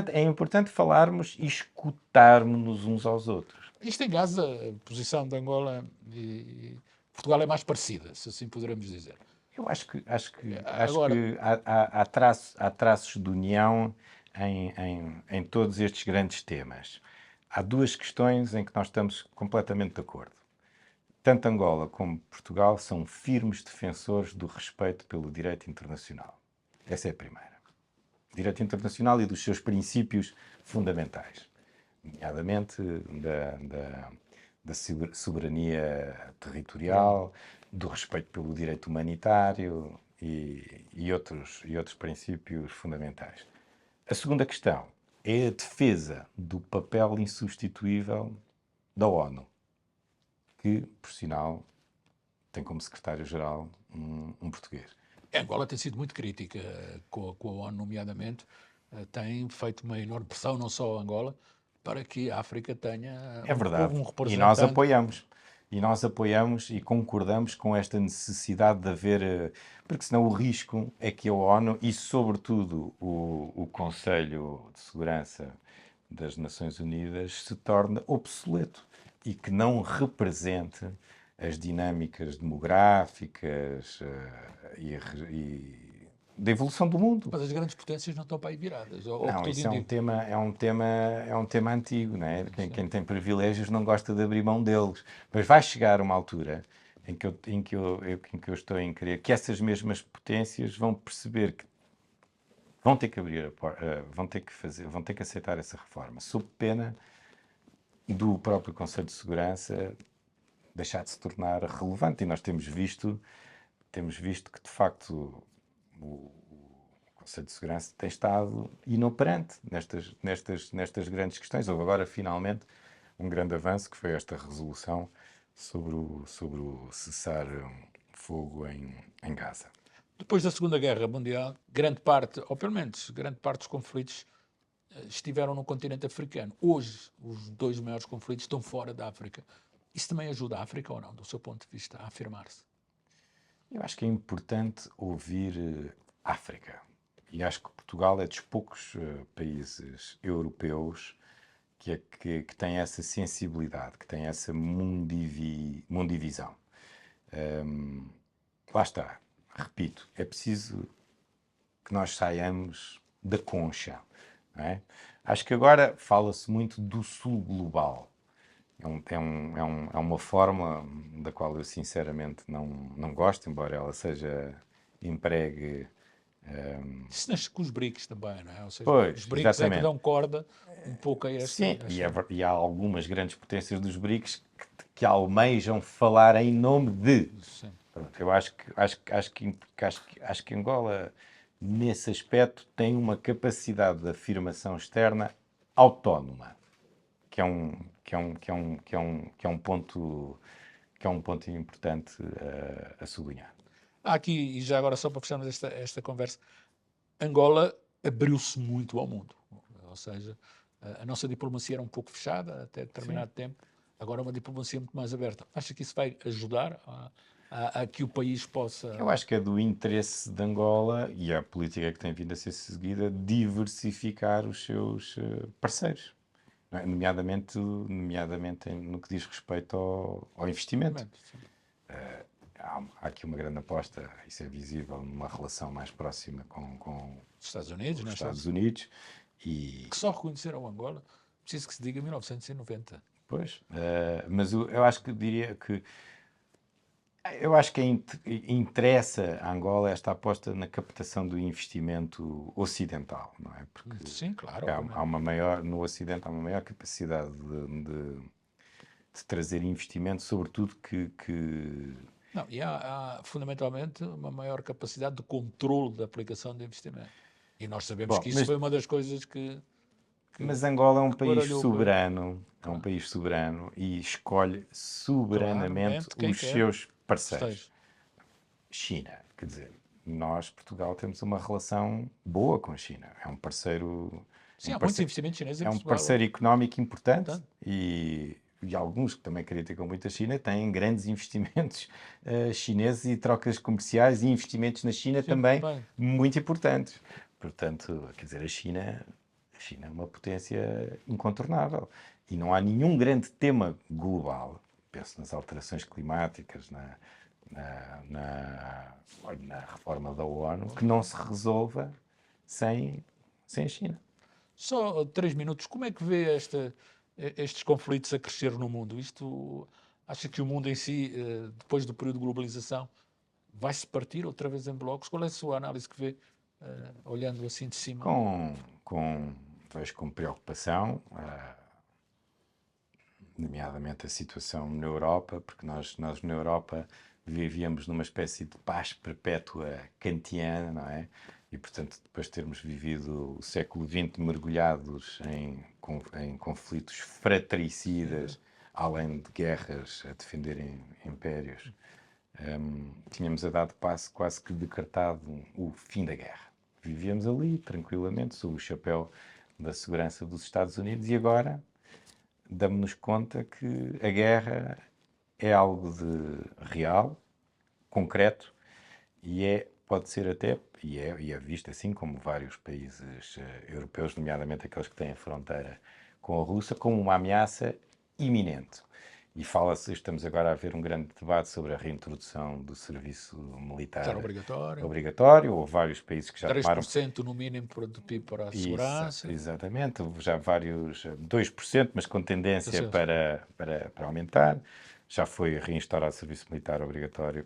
É importante falarmos e escutarmos-nos uns aos outros. Isto em Gaza, a posição de Angola e Portugal é mais parecida, se assim poderemos dizer. Eu acho Agora, que há traços de união em todos estes grandes temas. Há duas questões em que nós estamos completamente de acordo. Tanto Angola como Portugal são firmes defensores do respeito pelo direito internacional. Essa é a primeira. Direito internacional e dos seus princípios fundamentais, nomeadamente da soberania territorial, do respeito pelo direito humanitário e outros princípios fundamentais. A segunda questão é a defesa do papel insubstituível da ONU, que, por sinal, tem como secretário-geral um português. Angola tem sido muito crítica com a ONU, nomeadamente, tem feito uma enorme pressão, não só a Angola, para que a África tenha É verdade. um E nós representante. apoiamos. E nós apoiamos e concordamos com esta necessidade de haver. Porque senão o risco é que a ONU e, sobretudo, o Conselho de Segurança das Nações Unidas se torne obsoleto e que não represente as dinâmicas demográficas da evolução do mundo. Mas as grandes potências não estão para aí viradas, ou que Não, tudo isso indica. é um tema antigo, não é? Quem, Sim. quem tem privilégios não gosta de abrir mão deles. Mas vai chegar uma altura em que eu estou em crer que essas mesmas potências vão perceber que vão ter que abrir vão ter que aceitar essa reforma, sob pena do próprio Conselho de Segurança deixar de se tornar relevante. E nós temos visto que, de facto, o Conselho de Segurança tem estado inoperante nestas grandes questões. Houve agora, finalmente, um grande avanço, que foi esta resolução sobre o cessar-fogo em Gaza. Depois da Segunda Guerra Mundial, grande parte, ou pelo menos grande parte dos conflitos estiveram no continente africano. Hoje, os dois maiores conflitos estão fora da África. Isso também ajuda a África ou não, do seu ponto de vista, a afirmar-se? Eu acho que é importante ouvir África. E acho que Portugal é dos poucos países europeus que tem essa sensibilidade, que tem essa mundivisão. Lá está, repito, é preciso que nós saiamos da concha, não é? Acho que agora fala-se muito do sul global. É uma forma da qual eu sinceramente não gosto, embora ela seja empregue. Isso nasce com os BRICS também, não é? Ou seja, os Pois, BRICS é que exatamente. dão corda um pouco a Sim, esta... e há algumas grandes potências dos BRICS que almejam falar em nome de. Sim. Pronto, eu acho que Angola, nesse aspecto, tem uma capacidade de afirmação externa autónoma, que é um ponto importante a sublinhar. Há aqui, e já agora só para fecharmos esta conversa, Angola abriu-se muito ao mundo. Ou seja, a nossa diplomacia era um pouco fechada até determinado tempo, agora é uma diplomacia muito mais aberta. Acha que isso vai ajudar a que o país possa... Eu acho que é do interesse de Angola e a política que tem vindo a ser seguida diversificar os seus parceiros, não é? Nomeadamente no que diz respeito ao investimento. Sim. Há aqui uma grande aposta, isso é visível, numa relação mais próxima com Os Estados Unidos, os não é? Estados Unidos e, Que só reconheceram Angola, preciso que se diga 1990. pois, mas eu acho que diria que eu acho que interessa a Angola esta aposta na captação do investimento ocidental, não é? Porque Sim, claro, há obviamente. uma maior, no Ocidente há uma maior capacidade de trazer investimento, sobretudo que Não, e há fundamentalmente uma maior capacidade de controle da aplicação de investimento. E nós sabemos bom, que isso foi uma das coisas mas Angola é um que país baralhou o país. soberano, é um Claro, país soberano e escolhe soberanamente claramente quem os quer seus parceiros. esteja. China, quer dizer, nós, Portugal, temos uma relação boa com a China. É Sim, um há muitos parceiro, investimentos chineses em é um Portugal. parceiro económico importante Portanto, e alguns que também criticam muito a China têm grandes investimentos chineses e trocas comerciais e investimentos na China sim, também bem. muito importantes. Portanto, quer dizer, a China é uma potência incontornável e não há nenhum grande tema global, penso nas alterações climáticas, na reforma da ONU, que não se resolva sem a China. Só 3 minutos. Como é que vê estes conflitos a crescer no mundo? Isto, acha que o mundo em si, depois do período de globalização, vai se partir outra vez em blocos? Qual é a sua análise que vê, olhando assim de cima? Vejo com preocupação, nomeadamente a situação na Europa, porque nós na Europa vivíamos numa espécie de paz perpétua kantiana, não é? E, portanto, depois de termos vivido o século XX mergulhados em conflitos fratricidas, além de guerras a defenderem impérios, tínhamos a dado passo quase que decretado o fim da guerra. Vivíamos ali, tranquilamente, sob o chapéu da segurança dos Estados Unidos e agora damos-nos conta que a guerra é algo de real, concreto e pode ser até, e é visto assim como vários países europeus, nomeadamente aqueles que têm a fronteira com a Rússia, como uma ameaça iminente. E estamos agora a ver um grande debate sobre a reintrodução do serviço Já era militar obrigatório. obrigatório. Houve vários países que já tomaram 3% no mínimo do PIB para a isso, segurança. exatamente. Houve já vários, 2%, mas com tendência Certo. para aumentar. Já foi reinstaurado o serviço militar obrigatório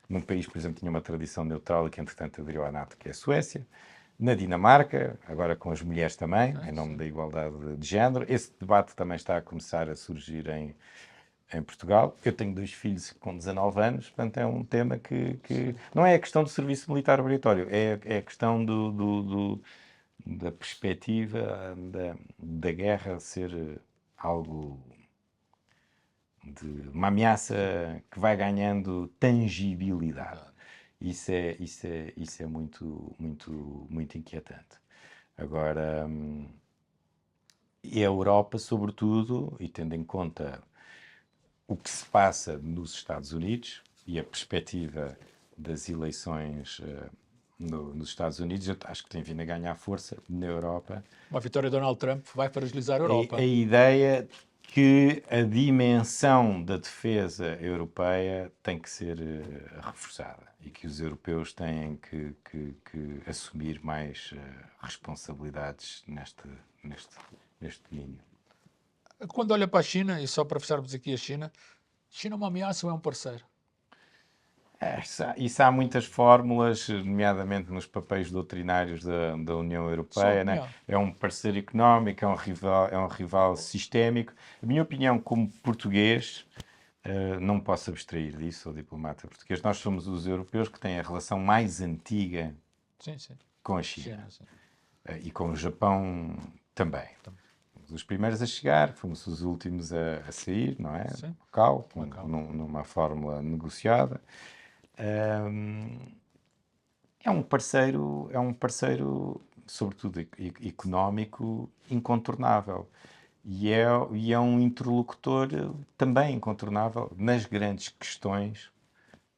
num país, por exemplo, que tinha uma tradição neutral e que, entretanto, aderiu à NATO, que é a Suécia. Na Dinamarca, agora com as mulheres também, em nome da igualdade de género. Esse debate também está a começar a surgir em Portugal. Eu tenho 2 filhos com 19 anos, portanto é um tema que não é a questão do serviço militar obrigatório, é a questão da perspectiva da guerra ser algo de uma ameaça que vai ganhando tangibilidade. Isso é muito inquietante. Agora, e a Europa, sobretudo, e tendo em conta o que se passa nos Estados Unidos e a perspectiva das eleições nos Estados Unidos, eu acho que tem vindo a ganhar força na Europa. Uma vitória de Donald Trump vai fragilizar a Europa. A ideia que a dimensão da defesa europeia tem que ser reforçada e que os europeus têm que assumir mais responsabilidades neste domínio. Quando olha para a China, e só para fecharmos aqui a China é uma ameaça ou é um parceiro? Isso há muitas fórmulas, nomeadamente nos papéis doutrinários da União Europeia, né? É um parceiro económico, é um rival sistémico. A minha opinião, como português, não me posso abstrair disso, sou diplomata português, nós somos os europeus que têm a relação mais antiga com a China. Sim. E com o Japão também. Fomos os primeiros a chegar, fomos os últimos a sair, não é? Sim. Macau, numa fórmula negociada. É um parceiro, sobretudo económico, incontornável. E é um interlocutor também incontornável nas grandes questões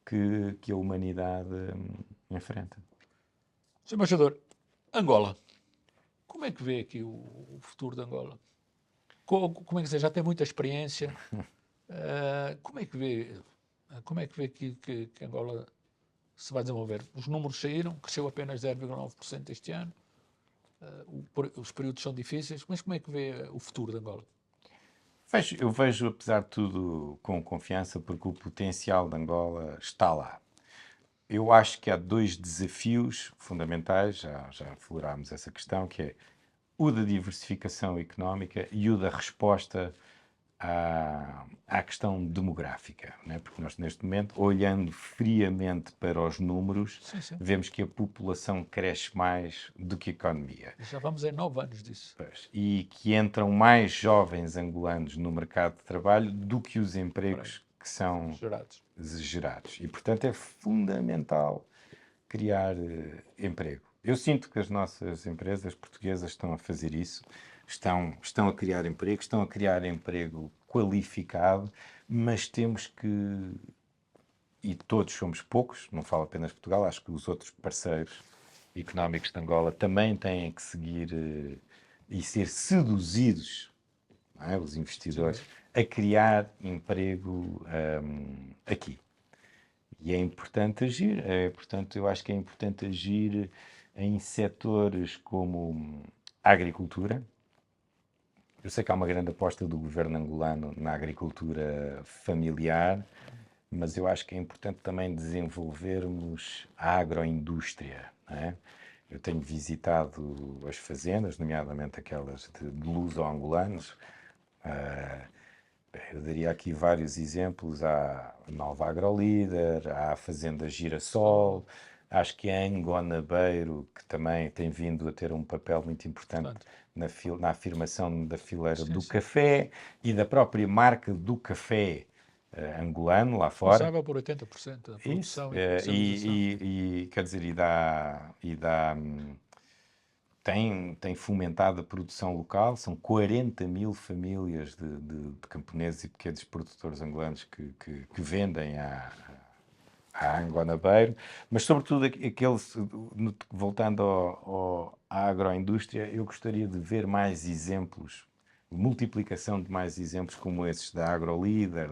que a humanidade enfrenta. Sr. Embaixador, Angola. Como é que vê aqui o futuro de Angola? Como é que já tem muita experiência? Como é que vê que Angola se vai desenvolver? Os números saíram, cresceu apenas 0,9% este ano. Os períodos são difíceis, mas como é que vê o futuro de Angola? Eu vejo, apesar de tudo, com confiança, porque o potencial de Angola está lá. Eu acho que há dois desafios fundamentais, já aflorámos essa questão, que é o da diversificação económica e o da resposta à questão demográfica, né? Porque nós, neste momento, olhando friamente para os números, sim. Vemos que a população cresce mais do que a economia. Já vamos em 9 anos disso. Pois, e que entram mais jovens angolanos no mercado de trabalho do que os empregos que são gerados. E, portanto, é fundamental criar emprego. Eu sinto que as nossas empresas portuguesas estão a fazer isso. Estão a criar emprego qualificado, mas temos que, e todos somos poucos, não falo apenas de Portugal, acho que os outros parceiros económicos de Angola também têm que seguir e ser seduzidos, não é, os investidores, a criar emprego aqui. E é importante agir, portanto, eu acho que é importante agir em setores como a agricultura. Eu sei que há uma grande aposta do governo angolano na agricultura familiar, mas eu acho que é importante também desenvolvermos a agroindústria, não é? Eu tenho visitado as fazendas, nomeadamente aquelas de luso-angolanos. Eu daria aqui vários exemplos. Há a Nova Agrolíder, há a Fazenda Girassol, acho que a Angonabeiro, que também tem vindo a ter um papel muito importante na afirmação da fileira do café e da própria marca do café angolano lá fora. Responsável por 80% da produção e quer dizer, tem fomentado a produção local. São 40 mil famílias de camponeses e pequenos produtores angolanos que vendem à Angonabeiro, mas sobretudo voltando à agroindústria, eu gostaria de ver mais exemplos, multiplicação de mais exemplos como esses da Agrolíder,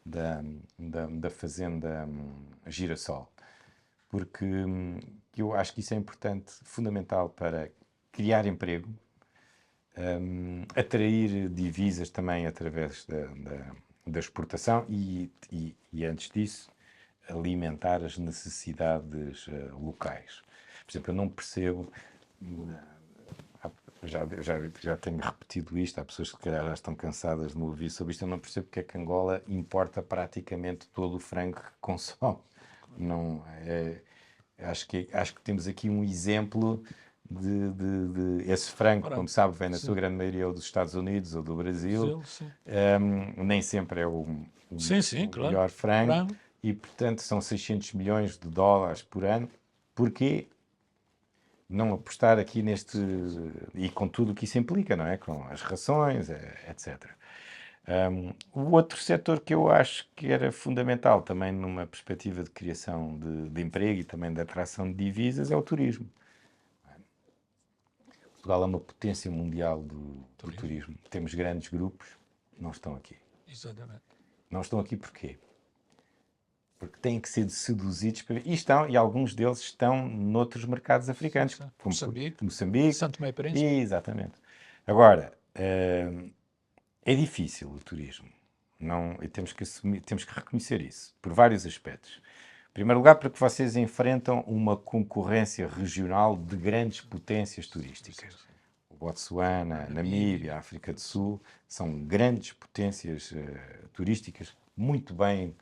da Fazenda Girassol, porque eu acho que isso é importante, fundamental para criar emprego, atrair divisas também através da exportação e antes disso, alimentar as necessidades locais. Por exemplo, eu não percebo, já tenho repetido isto, há pessoas que se calhar já estão cansadas de me ouvir sobre isto, eu não percebo porque é que Angola importa praticamente todo o frango que consome. Não, acho que temos aqui um exemplo de esse frango, como sabe, vem na sua grande maioria ou dos Estados Unidos ou do Brasil. Nem sempre é o melhor frango. E, portanto, são 600 milhões de dólares por ano. Porquê não apostar aqui neste... E com tudo o que isso implica, não é? Com as rações, etc. O outro setor que eu acho que era fundamental também numa perspectiva de criação de emprego e também de atração de divisas é o turismo. Portugal é uma potência mundial do turismo. Temos grandes grupos, não estão aqui. Exatamente. Não estão aqui porquê? Porque têm que ser seduzidos para... E alguns deles estão noutros mercados africanos, Sim. como Moçambique, Santo Tomé e Príncipe. Exatamente. Agora, é difícil o turismo. Não, e temos que reconhecer isso, por vários aspectos. Em primeiro lugar, porque vocês enfrentam uma concorrência regional de grandes potências turísticas. O Botsuana, Namíbia, a África do Sul, são grandes potências turísticas muito bem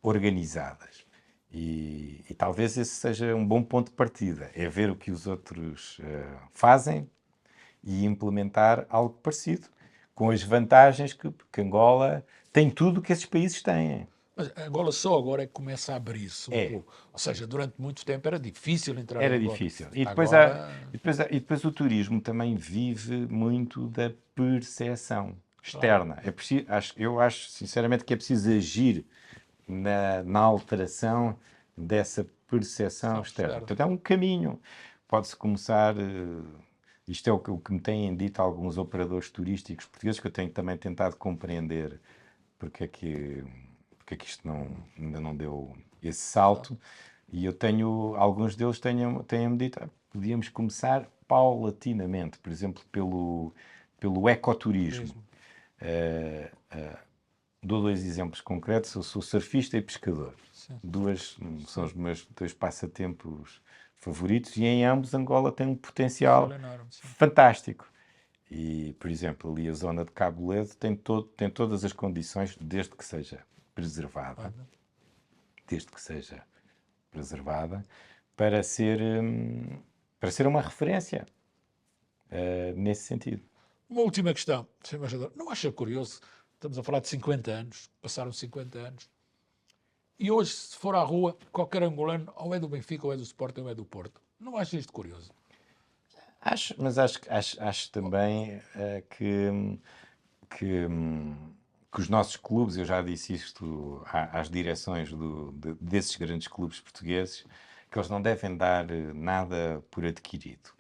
organizadas. E talvez esse seja um bom ponto de partida, é ver o que os outros fazem e implementar algo parecido, com as vantagens que Angola tem tudo o que esses países têm. Mas Angola só agora é que começa a abrir-se um pouco. Ou seja, durante muito tempo era difícil entrar em Era Angola. difícil. Agora... E depois o turismo também vive muito da percepção externa. Claro. Eu acho, sinceramente, que é preciso agir na alteração dessa percepção externa. Portanto, é um caminho. Pode-se começar... isto é o que me têm dito alguns operadores turísticos portugueses, que eu tenho também tentado compreender porque é que isto ainda não deu esse salto. E alguns deles têm-me dito, podíamos começar paulatinamente, por exemplo, pelo ecoturismo. Dou dois exemplos concretos. Eu sou surfista e pescador. São os meus dois passatempos favoritos, e em ambos Angola tem um potencial enorme, fantástico. E, por exemplo, ali a zona de Cabo Ledo tem todas as condições, desde que seja preservada, para ser uma referência nesse sentido. Uma última questão, Sr. Embaixador. Não acha curioso? Estamos a falar de 50 anos, passaram 50 anos, e hoje, se for à rua, qualquer angolano ou é do Benfica, ou é do Sporting, ou é do Porto. Não acha isto curioso? Acho também que os nossos clubes, eu já disse isto às direções desses grandes clubes portugueses, que eles não devem dar nada por adquirido,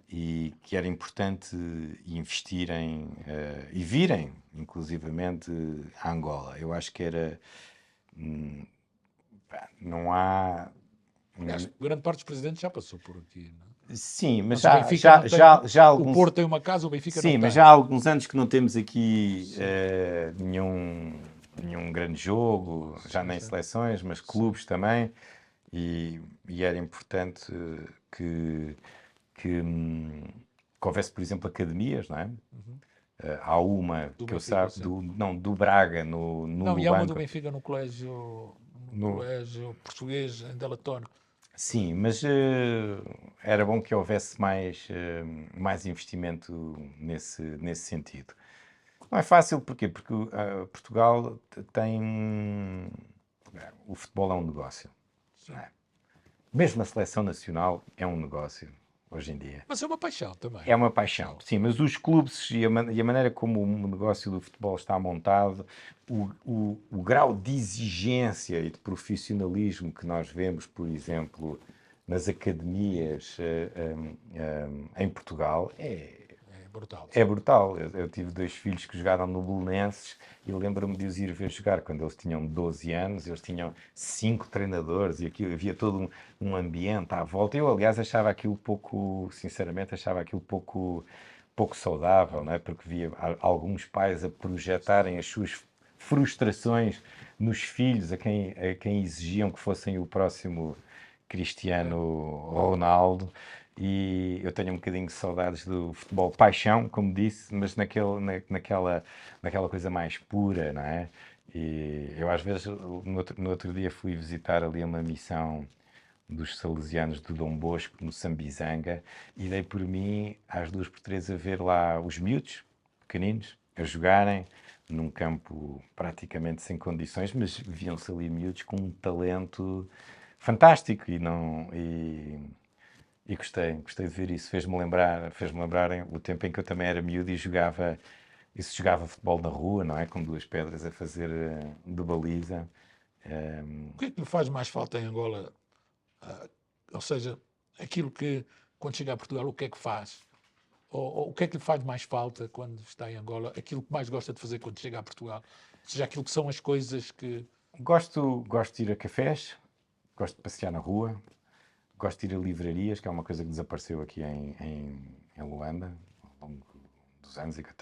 e que era importante investirem e virem, inclusivamente, a Angola. Eu acho que era... não há... Aliás, grande parte dos presidentes já passou por aqui, não é? Sim, mas o Benfica já alguns... O Porto tem uma casa, o Benfica não tem. Sim, mas já há alguns anos que não temos aqui nenhum grande jogo, já nem seleções, mas clubes também, e era importante que houvesse, por exemplo, academias, não é? Há uma Do que eu Benfica, saiba, do Braga, no Não, e há uma do Lubanco. Benfica no colégio português em Delatoro. Sim, mas era bom que houvesse mais investimento nesse sentido. Não é fácil, porquê? Porque Portugal tem... O futebol é um negócio. Não é? Mesmo a seleção nacional é um negócio, hoje em dia. Mas é uma paixão também. É uma paixão, sim, mas os clubes e a maneira como o negócio do futebol está montado, o grau de exigência e de profissionalismo que nós vemos, por exemplo, nas academias em Portugal, brutal. é brutal. Eu tive dois filhos que jogaram no Belenenses e eu lembro-me de os ir ver jogar quando eles tinham 12 anos, eles tinham 5 treinadores e havia todo um ambiente à volta. Eu, aliás, sinceramente, achava aquilo pouco saudável, não é? Porque via alguns pais a projetarem as suas frustrações nos filhos, a quem exigiam que fossem o próximo Cristiano Ronaldo. E eu tenho um bocadinho de saudades do futebol paixão, como disse, mas naquela coisa mais pura, não é? E eu às vezes, no outro dia fui visitar ali uma missão dos salesianos do Dom Bosco, no Sambizanga, e dei por mim, às 2 por 3, a ver lá os miúdos, pequeninos, a jogarem num campo praticamente sem condições, mas viam-se ali miúdos com um talento fantástico e gostei de ver isso. Fez-me lembrar o tempo em que eu também era miúdo e jogava e se jogava futebol na rua, não é? Com duas pedras a fazer de baliza. O que é que lhe faz mais falta em Angola? Ah, ou seja, aquilo que, quando chega a Portugal, o que é que faz? Ou o que é que lhe faz mais falta quando está em Angola? Aquilo que mais gosta de fazer quando chega a Portugal? Ou seja, aquilo que são as coisas que... Gosto de ir a cafés, gosto de passear na rua, gosto de ir a livrarias, que é uma coisa que desapareceu aqui em Luanda ao longo dos anos e que eu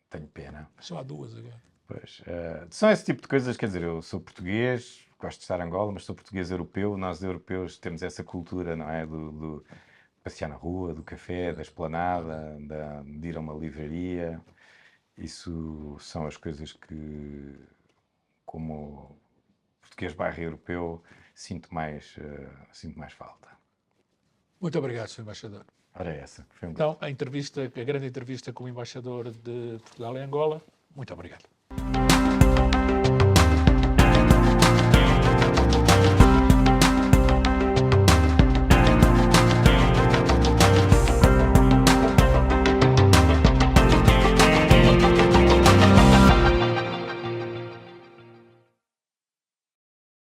tenho pena. Só há duas agora. Pois, são esse tipo de coisas, quer dizer, eu sou português, gosto de estar em Angola, mas sou português europeu. Nós europeus temos essa cultura, não é? Do passear na rua, do café, da esplanada, de ir a uma livraria. Isso são as coisas que, como português barra europeu, sinto mais falta. Muito obrigado, Sr. Embaixador. Ora, é essa. Foi um Então, a grande entrevista com o embaixador de Portugal em Angola. Muito obrigado.